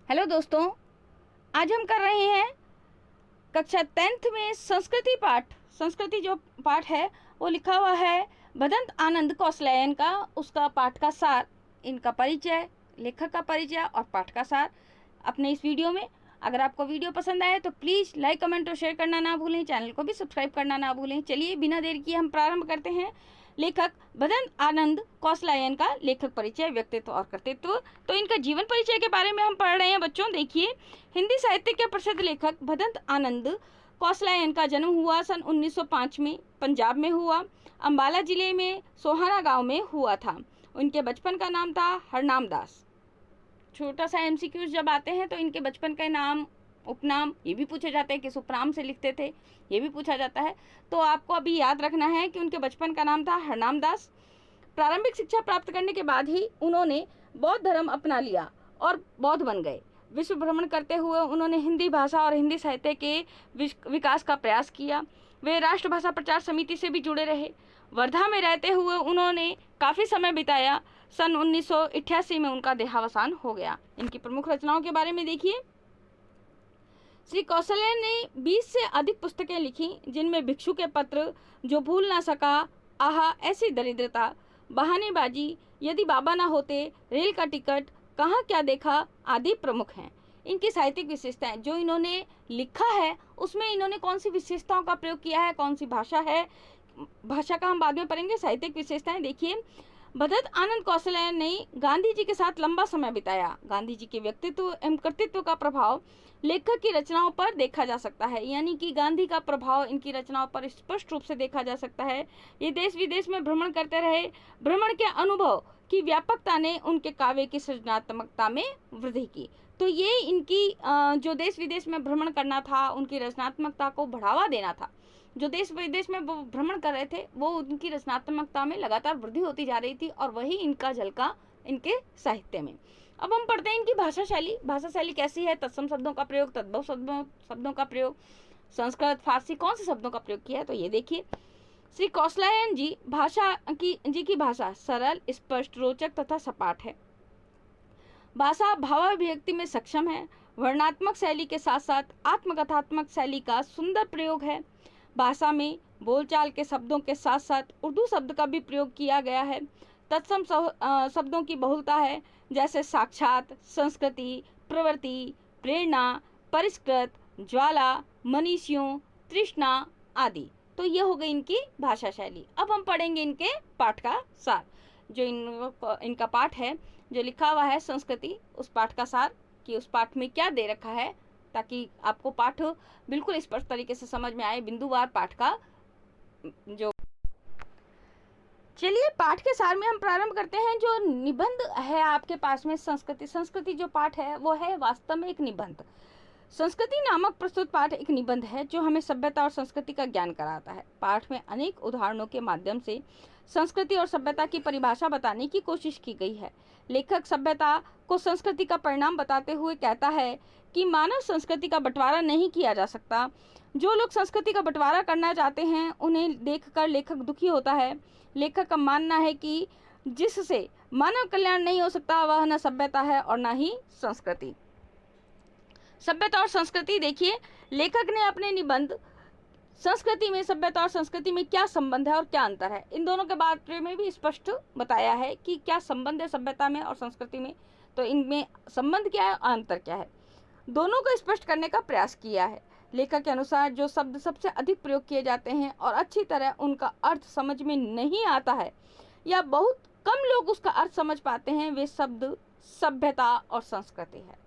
Hello दोस्तों, आज हम कर रहे हैं कक्षा 10th में संस्कृति पाठ। संस्कृति जो पाठ है वो लिखा हुआ है भदंत आनंद कौशलयन का, उसका पाठ का सार, इनका परिचय, लेखक का परिचय और पाठ का सार अपने इस वीडियो में। अगर आपको वीडियो पसंद आए तो प्लीज़ लाइक, कमेंट और शेयर करना ना भूलें। चैनल को भी सब्सक्राइब करना ना भूलें। चलिए बिना देर किए हम प्रारंभ करते हैं। लेखक भदंत आनंद कौशलयन का लेखक परिचय, व्यक्तित्व और कृतित्व। तो इनका जीवन परिचय के बारे में हम पढ़ रहे हैं बच्चों। देखिए, हिंदी साहित्य के प्रसिद्ध लेखक भदंत आनंद कौशलयन का जन्म हुआ सन 1905 में पंजाब में हुआ। अम्बाला जिले में सोहाना गांव में हुआ था। उनके बचपन का नाम था हरनाम दास। छोटा सा एमसीक्यूज जब आते हैं तो इनके बचपन का नाम, उपनाम, ये भी पूछे जाते हैं, किस उपनाम से लिखते थे ये भी पूछा जाता है। तो आपको अभी याद रखना है कि उनके बचपन का नाम था हरनाम दास। प्रारंभिक शिक्षा प्राप्त करने के बाद ही उन्होंने बौद्ध धर्म अपना लिया और बौद्ध बन गए। विश्व भ्रमण करते हुए उन्होंने हिंदी भाषा और हिंदी साहित्य के विकास का प्रयास किया। वे राष्ट्रभाषा प्रचार समिति से भी जुड़े रहे। वर्धा में रहते हुए उन्होंने काफ़ी समय बिताया। सन 1988 में उनका देहावसान हो गया। इनकी प्रमुख रचनाओं के बारे में देखिए। श्री कौशलयन ने 20 से अधिक पुस्तकें लिखी, जिनमें भिक्षु के पत्र, जो भूल ना सका, आहा ऐसी दरिद्रता, बहानेबाजी, यदि बाबा ना होते, रेल का टिकट, कहाँ क्या देखा आदि प्रमुख हैं। इनकी साहित्यिक विशेषताएं, जो इन्होंने लिखा है उसमें इन्होंने कौन सी विशेषताओं का प्रयोग किया है, कौन सी भाषा है, भाषा का हम बाद में पढ़ेंगे। साहित्यिक विशेषताएं देखिए। भदंत आनंद कौशलयन ने गांधी जी के साथ लंबा समय बिताया। गांधी जी के व्यक्तित्व एवं कृतित्व का प्रभाव लेखक की रचनाओं पर देखा जा सकता है, यानी कि गांधी का प्रभाव इनकी रचनाओं पर स्पष्ट रूप से देखा जा सकता है। ये देश विदेश में भ्रमण करते रहे। भ्रमण के अनुभव की व्यापकता ने उनके काव्य की सृजनात्मकता में वृद्धि की। तो ये इनकी जो देश विदेश में भ्रमण करना था, उनकी रचनात्मकता को बढ़ावा देना था। जो देश विदेश में वो भ्रमण कर रहे थे वो उनकी रचनात्मकता में लगातार वृद्धि होती जा रही थी और वही इनका झलका इनके साहित्य में। अब हम पढ़ते हैं इनकी भाषा शैली। भाषा शैली कैसी है? तत्सम शब्दों का प्रयोग, तद्भव शब्दों का प्रयोग, संस्कृत, फारसी, कौन से शब्दों का प्रयोग किया है तो ये देखिए। श्री कौशलयन जी की भाषा सरल, स्पष्ट, रोचक तथा सपाट है। भाषा भावाभिव्यक्ति में सक्षम है। वर्णात्मक शैली के साथ साथ आत्मकथात्मक शैली का सुंदर प्रयोग है। भाषा में बोलचाल के शब्दों के साथ साथ उर्दू शब्द का भी प्रयोग किया गया है। तत्सम शब्दों की बहुलता है, जैसे साक्षात, संस्कृति, प्रवृत्ति, प्रेरणा, परिष्कृत, ज्वाला, मनीषियों, तृष्णा आदि। तो ये हो गई इनकी भाषा शैली। अब हम पढ़ेंगे इनके पाठ का सार। जो इनका पाठ है जो लिखा हुआ है संस्कृति, उस पाठ का सार कि उस पाठ में क्या दे रखा है, ताकि आपको पाठ बिल्कुल स्पष्ट तरीके से समझ में आए। बिंदुवार पाठ का जो चलिए पाठ के सार में हम प्रारंभ करते हैं। जो निबंध है आपके पास में संस्कृति जो पाठ है वो है वास्तव में एक निबंध। संस्कृति नामक प्रस्तुत पाठ एक निबंध है जो हमें सभ्यता और संस्कृति का ज्ञान कराता है। पाठ में अनेक उदाहरणों के माध्यम से संस्कृति और सभ्यता की परिभाषा बताने की कोशिश की गई है। लेखक सभ्यता को संस्कृति का परिणाम बताते हुए कहता है कि मानव संस्कृति का बंटवारा नहीं किया जा सकता। जो लोग संस्कृति का बंटवारा करना चाहते हैं उन्हें देखकर लेखक दुखी होता है। लेखक का मानना है कि जिससे मानव कल्याण नहीं हो सकता वह न सभ्यता है और न ही संस्कृति। सभ्यता और संस्कृति देखिए, लेखक ने अपने निबंध संस्कृति में, सभ्यता और संस्कृति में क्या संबंध है और क्या अंतर है, इन दोनों के बारे में भी स्पष्ट बताया है कि क्या संबंध है सभ्यता में और संस्कृति में, तो इनमें संबंध क्या है और अंतर क्या है, दोनों को स्पष्ट करने का प्रयास किया है। लेखक के अनुसार जो शब्द सबसे अधिक प्रयोग किए जाते हैं और अच्छी तरह उनका अर्थ समझ में नहीं आता है या बहुत कम लोग उसका अर्थ समझ पाते हैं, वे शब्द सभ्यता और संस्कृति है।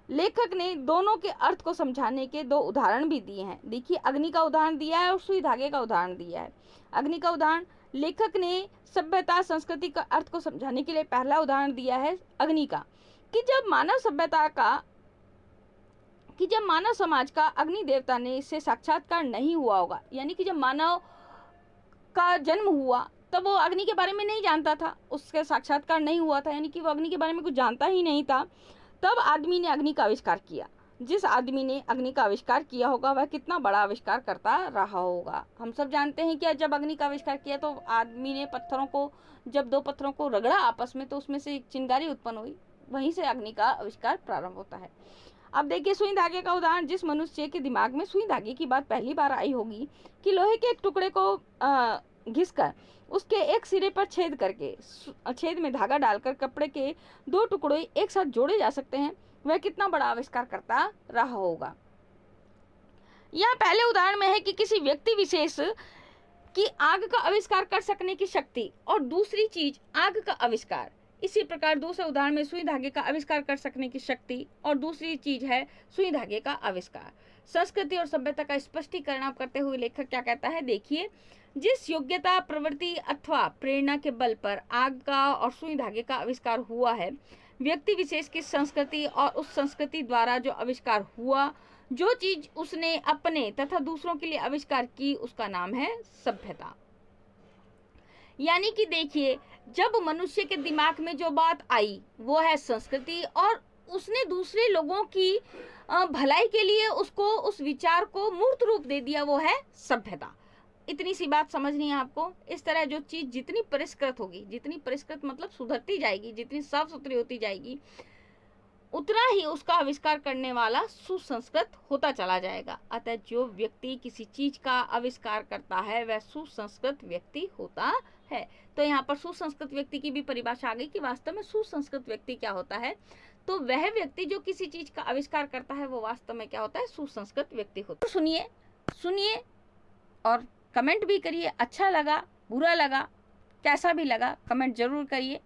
लेखक ने दोनों के अर्थ को समझाने के दो उदाहरण भी दिए हैं। देखिए, अग्नि का उदाहरण दिया है और सुई धागे का उदाहरण दिया है। अग्नि का उदाहरण लेखक ने सभ्यता संस्कृति का अर्थ को समझाने के लिए पहला उदाहरण दिया है अग्नि का, कि जब मानव समाज का अग्नि देवता ने इससे साक्षात्कार नहीं हुआ होगा, यानी कि जब मानव का जन्म हुआ तब वो अग्नि के बारे में नहीं जानता था, उसके साक्षात्कार नहीं हुआ था, यानी कि वो अग्नि के बारे में कुछ जानता ही नहीं था। तब आदमी ने अग्नि का आविष्कार किया। जिस आदमी ने अग्नि का आविष्कार किया होगा वह कितना बड़ा आविष्कार करता रहा होगा। हम सब जानते हैं कि जब अग्नि का आविष्कार किया तो आदमी ने जब दो पत्थरों को रगड़ा आपस में तो उसमें से एक चिंगारी उत्पन्न हुई। वहीं से अग्नि का आविष्कार प्रारंभ होता है। अब देखिए सुई धागे का उदाहरण। जिस मनुष्य के दिमाग में सुई धागे की बात पहली बार आई होगी कि लोहे के एक टुकड़े को घिसकर उसके एक सिरे पर छेद करके छेद में धागा डालकर कपड़े के दो टुकड़े एक साथ जोड़े जा सकते हैं, वह कितना बड़ा आविष्कार करता रहा होगा। यह पहले उदाहरण में है कि किसी व्यक्ति विशेष की आग का आविष्कार कर सकने की शक्ति और दूसरी चीज आग का आविष्कार। इसी प्रकार दूसरे उदाहरण में सुई धागे का आविष्कार कर सकने की शक्ति और दूसरी चीज है सुई धागे का आविष्कार। संस्कृति और सभ्यता का स्पष्टीकरण करते हुए लेखक क्या कहता है, देखिए, जिस योग्यता, प्रवृत्ति अथवा प्रेरणा के बल पर आग का और सुई धागे का आविष्कार हुआ है, व्यक्ति विशेष की संस्कृति और उस संस्कृति द्वारा जो आविष्कार हुआ, जो चीज उसने अपने तथा दूसरों के लिए आविष्कार की, उसका नाम है सभ्यता। यानी कि देखिए, जब मनुष्य के दिमाग में जो बात आई वो है संस्कृति, और उसने दूसरे लोगों की भलाई के लिए उसको, उस विचार को मूर्त रूप दे दिया, वो है सभ्यता। इतनी सी बात समझनी है आपको। इस तरह जो चीज जितनी परिष्कृत होगी, जितनी परिष्कृत मतलब सुधरती जाएगी, जितनी साफ सुथरी होती जाएगी, उतना ही उसका आविष्कार करने वाला सुसंस्कृत होता चला जाएगा। अतः जो व्यक्ति किसी चीज का आविष्कार करता है वह सुसंस्कृत व्यक्ति होता है। तो यहाँ पर सुसंस्कृत व्यक्ति की भी परिभाषा आ गई कि वास्तव में सुसंस्कृत व्यक्ति क्या होता है। तो वह व्यक्ति जो किसी चीज का आविष्कार करता है वो वास्तव में क्या होता है, सुसंस्कृत व्यक्ति होता है। तो सुनिए और कमेंट भी करिए। अच्छा लगा, बुरा लगा, कैसा भी लगा, कमेंट जरूर करिए।